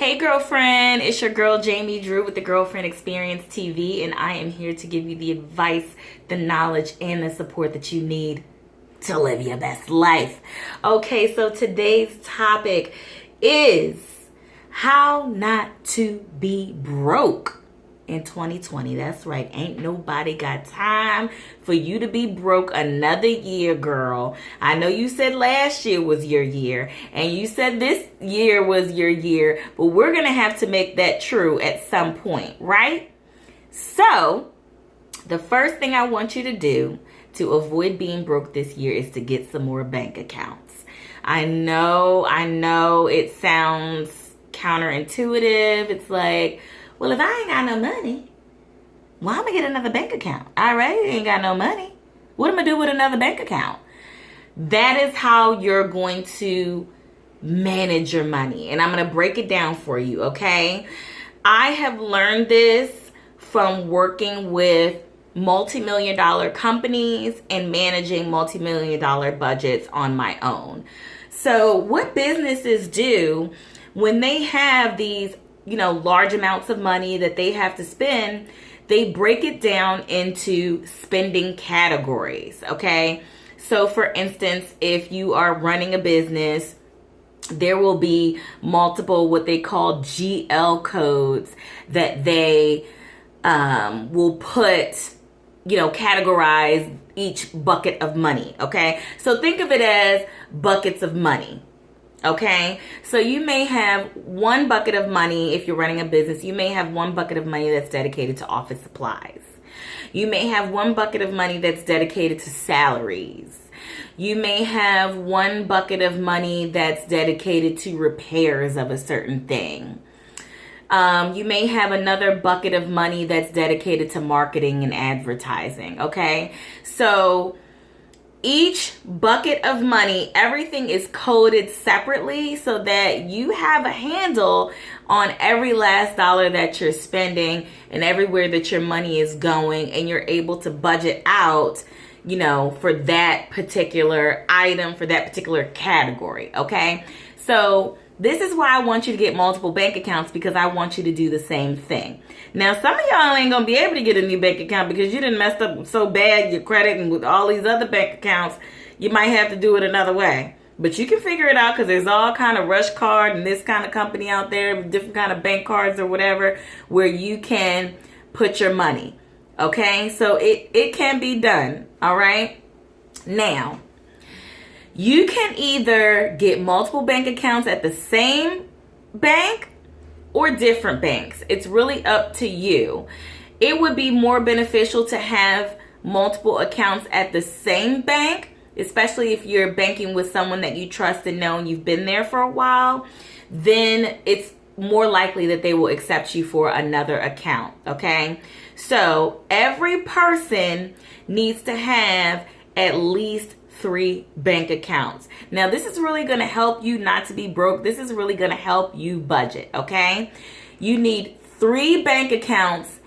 Hey girlfriend, it's your girl Jamie Drew with the Girlfriend Experience TV, and I am here to give you the advice, the knowledge, and the support that you need to live your best life. Okay, so today's topic is how not to be broke in 2020. That's right. Ain't nobody got time for you to be broke another year, girl. I know you said last year was your year and you said this year was your year, but we're going to have to make that true at some point, right? So, the first thing I want you to do to avoid being broke this year is to get some more bank accounts. I know it sounds counterintuitive. It's like, well, if I ain't got no money, well, I'm going to get another bank account. I already ain't got no money. What am I going to do with another bank account? That is how you're going to manage your money. And I'm going to break it down for you, okay? I have learned this from working with multi-million-dollar companies and managing multi-million-dollar budgets on my own. So what businesses do when they have these large amounts of money that they have to spend, they break it down into spending categories, okay? So for instance, if you are running a business, there will be multiple what they call GL codes that they will put, categorize each bucket of money, okay? So think of it as buckets of money. Okay, so you may have one bucket of money if you're running a business. You may have one bucket of money that's dedicated to office supplies. You may have one bucket of money that's dedicated to salaries. You may have one bucket of money that's dedicated to repairs of a certain thing. You may have another bucket of money that's dedicated to marketing and advertising. Okay, so each bucket of money, everything is coded separately so that you have a handle on every last dollar that you're spending and everywhere that your money is going, and you're able to budget out, for that particular item, for that particular category, okay? So this is why I want you to get multiple bank accounts, because I want you to do the same thing. Now, some of y'all ain't going to be able to get a new bank account because you done messed up so bad your credit, and with all these other bank accounts, you might have to do it another way. But you can figure it out because there's all kind of Rush Card and this kind of company out there, different kind of bank cards or whatever, where you can put your money. Okay? So it can be done. All right? Now, you can either get multiple bank accounts at the same bank or different banks. It's really up to you. It would be more beneficial to have multiple accounts at the same bank, especially if you're banking with someone that you trust and know and you've been there for a while. Then it's more likely that they will accept you for another account, okay? So every person needs to have at least 3 bank accounts. Now, this is really going to help you not to be broke. This is really going to help you budget, okay? You need 3 bank accounts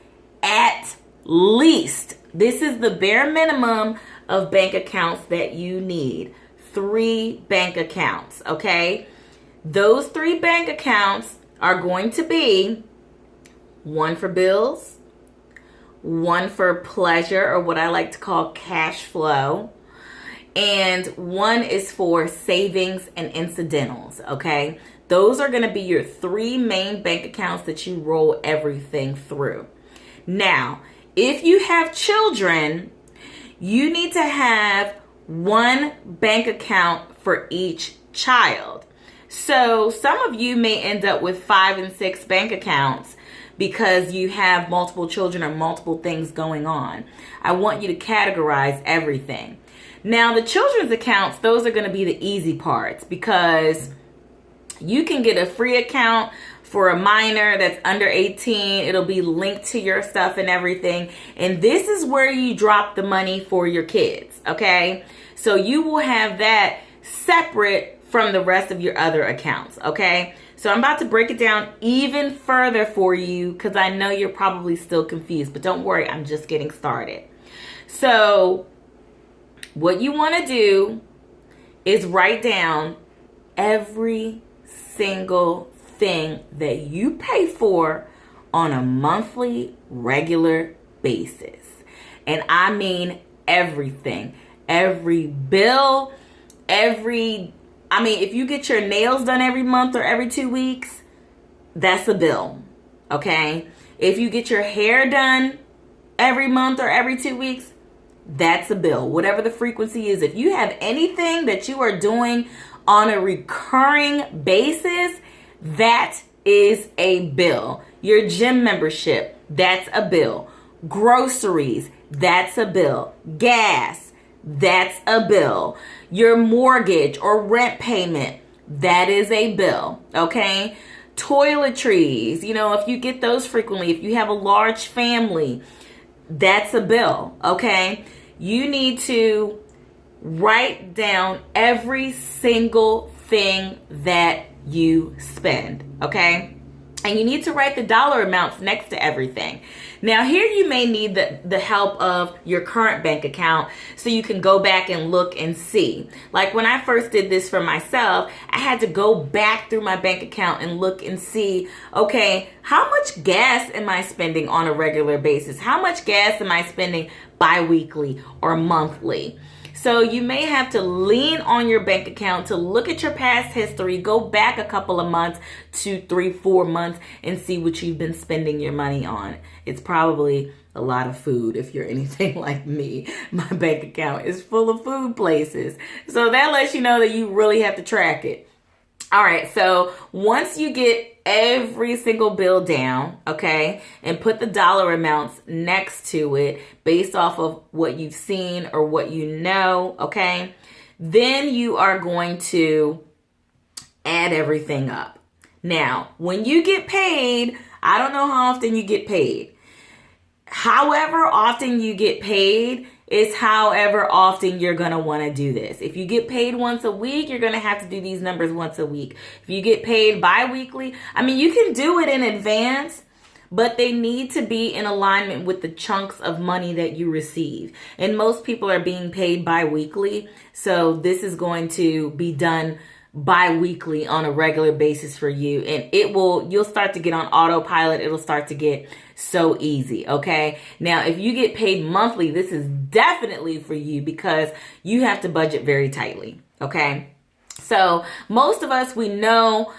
at least. This is the bare minimum of bank accounts that you need. 3 bank accounts, okay? Those 3 bank accounts are going to be one for bills, one for pleasure, or what I like to call cash flow, and one is for savings and incidentals, okay? Those are going to be your 3 main bank accounts that you roll everything through. Now, if you have children, you need to have 1 bank account for each child. So some of you may end up with 5 and 6 bank accounts because you have multiple children or multiple things going on. I want you to categorize everything. Now, the children's accounts, those are going to be the easy parts, because you can get a free account for a minor that's under 18. It'll be linked to your stuff and everything. And this is where you drop the money for your kids, okay? So you will have that separate from the rest of your other accounts, okay? So I'm about to break it down even further for you because I know you're probably still confused. But don't worry, I'm just getting started. So what you want to do is write down every single everything that you pay for on a monthly, regular basis. And I mean everything. Every bill, if you get your nails done every month or every 2 weeks, that's a bill, okay? If you get your hair done every month or every 2 weeks, that's a bill. Whatever the frequency is, if you have anything that you are doing on a recurring basis, that is a bill. Your gym membership, that's a bill. Groceries, that's a bill. Gas, that's a bill. Your mortgage or rent payment, that is a bill, okay? Toiletries, if you get those frequently, if you have a large family, that's a bill, okay? You need to write down every single thing that you spend, okay? And you need to write the dollar amounts next to everything. Now, here you may need the help of your current bank account so you can go back and look and see. Like when I first did this for myself, I had to go back through my bank account and look and see, okay, how much gas am I spending on a regular basis? How much gas am I spending bi-weekly or monthly? So you may have to lean on your bank account to look at your past history, go back a couple of months, 2, 3, 4 months, and see what you've been spending your money on. It's probably a lot of food if you're anything like me. My bank account is full of food places. So that lets you know that you really have to track it. All right, so once you get every single bill down, okay, and put the dollar amounts next to it based off of what you've seen or what you know, okay, then you are going to add everything up. Now, when you get paid, I don't know how often you get paid. However often you get paid is however often you're going to want to do this. If you get paid once a week, you're going to have to do these numbers once a week. If you get paid bi-weekly, you can do it in advance, but they need to be in alignment with the chunks of money that you receive. And most people are being paid bi-weekly, so this is going to be done bi-weekly on a regular basis for you, and you'll start to get on autopilot. It'll start to get so easy, okay? Now, if you get paid monthly, this is definitely for you because you have to budget very tightly, okay? So most of us, we know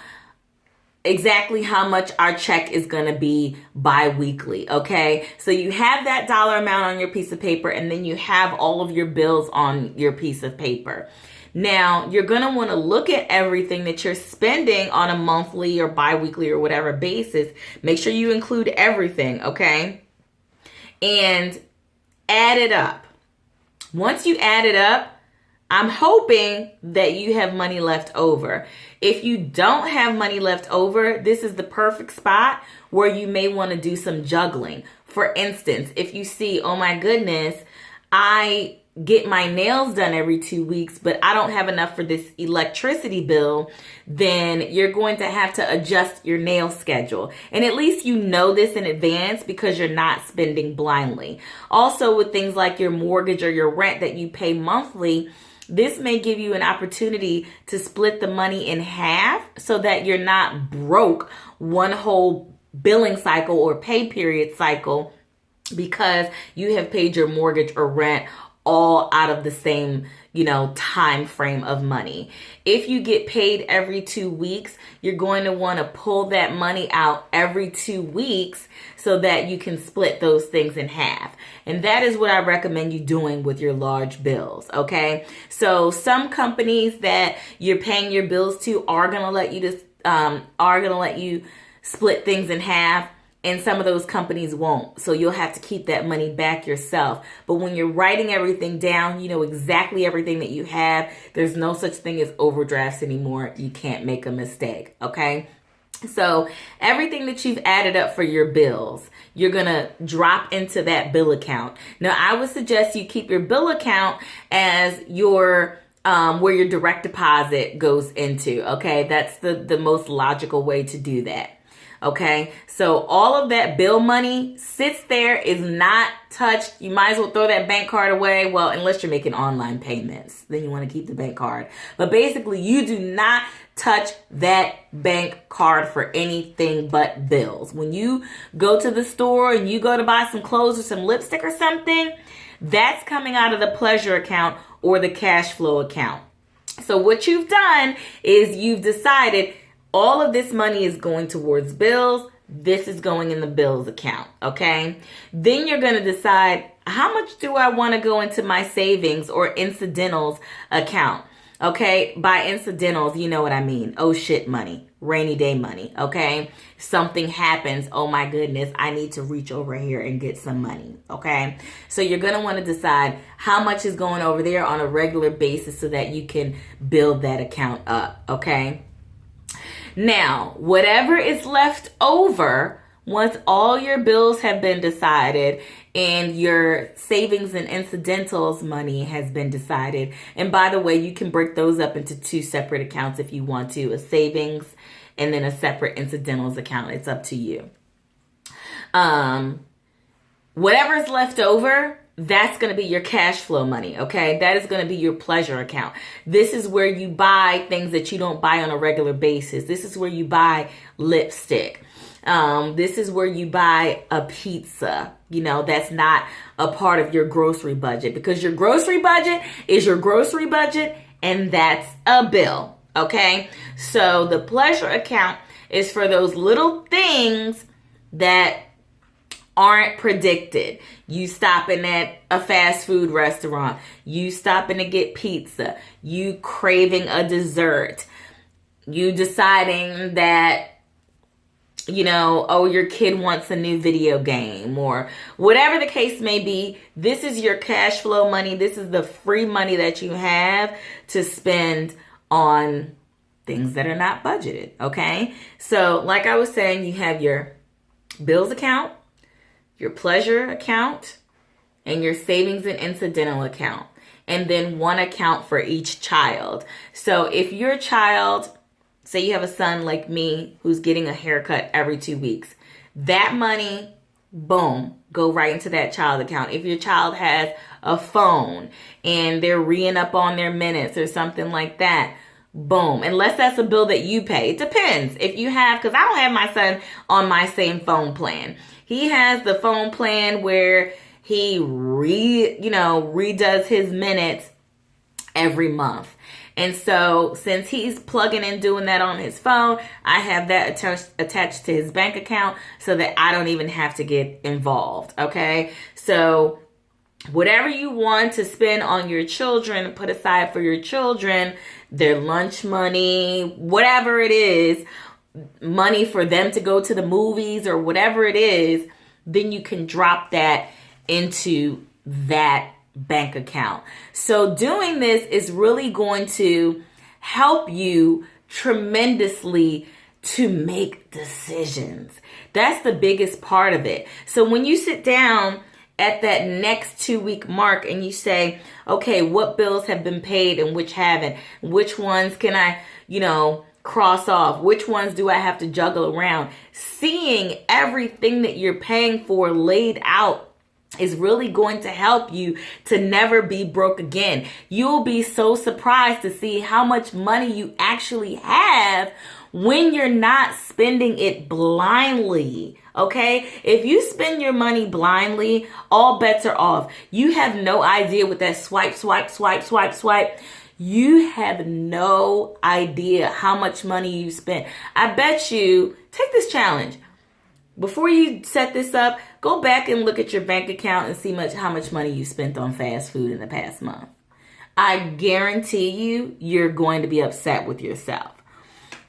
exactly how much our check is going to be bi-weekly, okay? So you have that dollar amount on your piece of paper, and then you have all of your bills on your piece of paper. Now, you're going to want to look at everything that you're spending on a monthly or bi-weekly or whatever basis. Make sure you include everything, okay? And add it up. Once you add it up, I'm hoping that you have money left over. If you don't have money left over, this is the perfect spot where you may want to do some juggling. For instance, if you see, oh my goodness, I get my nails done every 2 weeks, but I don't have enough for this electricity bill, then you're going to have to adjust your nail schedule. And at least you know this in advance because you're not spending blindly. Also, with things like your mortgage or your rent that you pay monthly, this may give you an opportunity to split the money in half so that you're not broke one whole billing cycle or pay period cycle because you have paid your mortgage or rent all out of the same, time frame of money. If you get paid every 2 weeks, you're going to want to pull that money out every 2 weeks so that you can split those things in half. And that is what I recommend you doing with your large bills, okay? So some companies that you're paying your bills to are going to let you split things in half. And some of those companies won't. So you'll have to keep that money back yourself. But when you're writing everything down, you know exactly everything that you have. There's no such thing as overdrafts anymore. You can't make a mistake, okay? So everything that you've added up for your bills, you're going to drop into that bill account. Now, I would suggest you keep your bill account as your where your direct deposit goes into, okay? That's the most logical way to do that. Okay, so all of that bill money sits there, is not touched. You might as well throw that bank card away. Well, unless you're making online payments, then you want to keep the bank card. But basically, you do not touch that bank card for anything but bills. When you go to the store and you go to buy some clothes or some lipstick or something, that's coming out of the pleasure account or the cash flow account. So what you've done is you've decided all of this money is going towards bills. This is going in the bills account, okay? Then you're going to decide, how much do I want to go into my savings or incidentals account? Okay, by incidentals, you know what I mean. Oh shit money, rainy day money, okay? Something happens, oh my goodness, I need to reach over here and get some money, okay? So you're going to want to decide how much is going over there on a regular basis so that you can build that account up, okay? Now, whatever is left over, once all your bills have been decided and your savings and incidentals money has been decided, and by the way, you can break those up into two separate accounts if you want to, a savings and then a separate incidentals account. It's up to you. Whatever's left over, that's going to be your cash flow money, okay? That is going to be your pleasure account. This is where you buy things that you don't buy on a regular basis. This is where you buy lipstick. This is where you buy a pizza. You know, that's not a part of your grocery budget, because your grocery budget is your grocery budget and that's a bill, okay? So the pleasure account is for those little things that aren't predicted. You stopping at a fast food restaurant, you stopping to get pizza, you craving a dessert, you deciding that, you know, oh, your kid wants a new video game, or whatever the case may be. This is your cash flow money. This is the free money that you have to spend on things that are not budgeted, okay? So like I was saying, you have your bills account, your pleasure account, and your savings and incidental account, and then one account for each child. So if your child, say you have a son like me who's getting a haircut every 2 weeks, that money, boom, go right into that child account. If your child has a phone and they're re-ing up on their minutes or something like that, boom. Unless that's a bill that you pay. It depends. If you have, because I don't have my son on my same phone plan. He has the phone plan where he redoes his minutes every month. And so since he's plugging and doing that on his phone, I have that attached to his bank account so that I don't even have to get involved, okay? So whatever you want to spend on your children, put aside for your children, their lunch money, whatever it is, money for them to go to the movies or whatever it is, then you can drop that into that bank account. So doing this is really going to help you tremendously to make decisions. That's the biggest part of it. So when you sit down at that next 2 week mark and you say, okay, what bills have been paid and which haven't? Which ones can I, cross off? Which ones do I have to juggle around? Seeing everything that you're paying for laid out is really going to help you to never be broke again. You'll be so surprised to see how much money you actually have when you're not spending it blindly. Okay? If you spend your money blindly, all bets are off. You have no idea with that swipe. You have no idea how much money you spent. I bet you, take this challenge. Before you set this up, go back and look at your bank account and see how much money you spent on fast food in the past month. I guarantee you're going to be upset with yourself.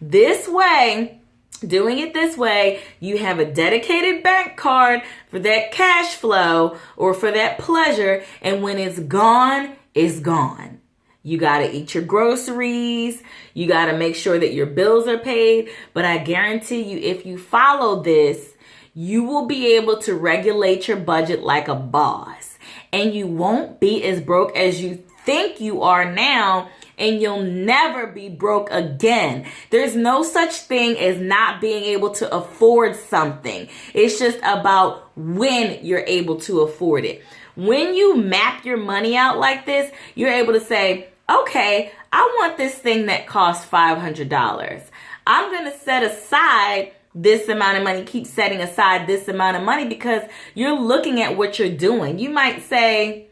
This way, doing it this way, you have a dedicated bank card for that cash flow or for that pleasure, and when it's gone, it's gone. You got to eat your groceries. You got to make sure that your bills are paid. But I guarantee you, if you follow this, you will be able to regulate your budget like a boss. And you won't be as broke as you think you are now. And you'll never be broke again. There's no such thing as not being able to afford something. It's just about when you're able to afford it. When you map your money out like this, you're able to say, okay, I want this thing that costs $500. I'm going to set aside this amount of money, keep setting aside this amount of money, because you're looking at what you're doing. You might say,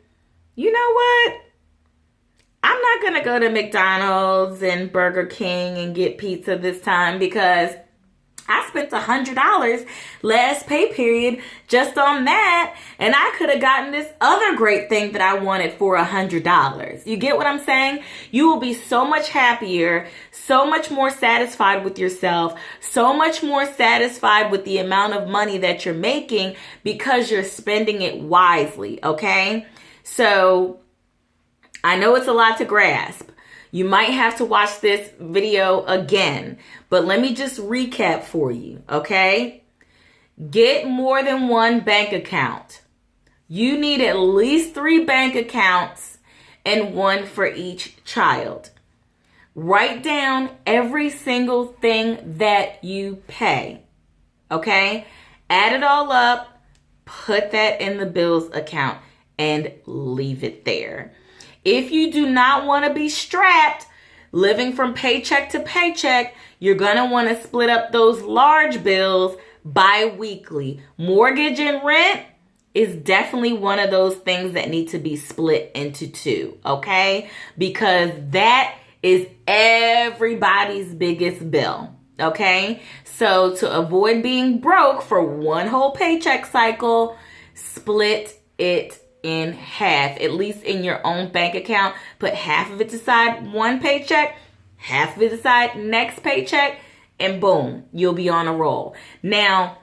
you know what? I'm not going to go to McDonald's and Burger King and get pizza this time because I spent $100 last pay period just on that, and I could have gotten this other great thing that I wanted for $100. You get what I'm saying? You will be so much happier, so much more satisfied with yourself, so much more satisfied with the amount of money that you're making because you're spending it wisely, okay? So I know it's a lot to grasp. You might have to watch this video again, but let me just recap for you, okay? Get more than one bank account. You need at least 3 bank accounts and one for each child. Write down every single thing that you pay, okay? Add it all up, put that in the bills account, and leave it there. If you do not want to be strapped, living from paycheck to paycheck, you're going to want to split up those large bills bi-weekly. Mortgage and rent is definitely one of those things that need to be split into 2, okay? Because that is everybody's biggest bill, okay? So to avoid being broke for one whole paycheck cycle, split it in half, at least in your own bank account. Put half of it aside one paycheck, half of it aside next paycheck, and boom, you'll be on a roll. Now,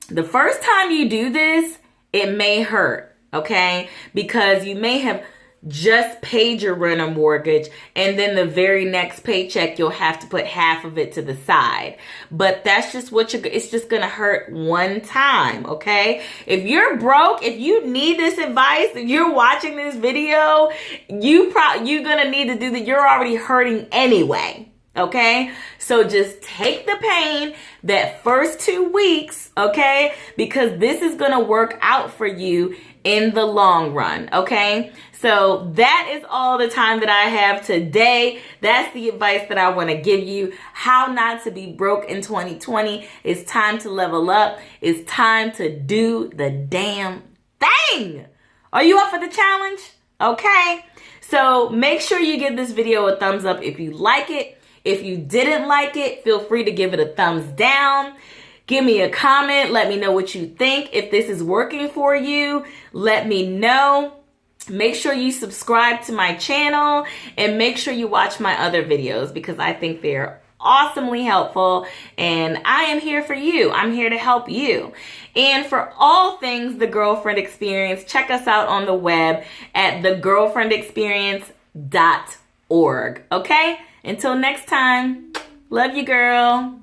the first time you do this, it may hurt, okay? Because you may have just paid your rent or mortgage, and then the very next paycheck you'll have to put half of it to the side. But that's just it's just gonna hurt one time, okay? If you're broke, if you need this advice, if you're watching this video, you're gonna need to do that. You're already hurting anyway, okay? So just take the pain that first 2 weeks, okay? Because this is gonna work out for you in the long run, okay? So that is all the time that I have today. That's the advice that I want to give you. How not to be broke in 2020. It's time to level up. It's time to do the damn thing. Are you up for the challenge? Okay. So make sure you give this video a thumbs up if you like it. If you didn't like it, feel free to give it a thumbs down. Give me a comment. Let me know what you think. If this is working for you, let me know. Make sure you subscribe to my channel and make sure you watch my other videos because I think they're awesomely helpful and I am here for you. I'm here to help you. And for all things The Girlfriend Experience, check us out on the web at thegirlfriendexperience.org. Okay? Until next time, love you, girl.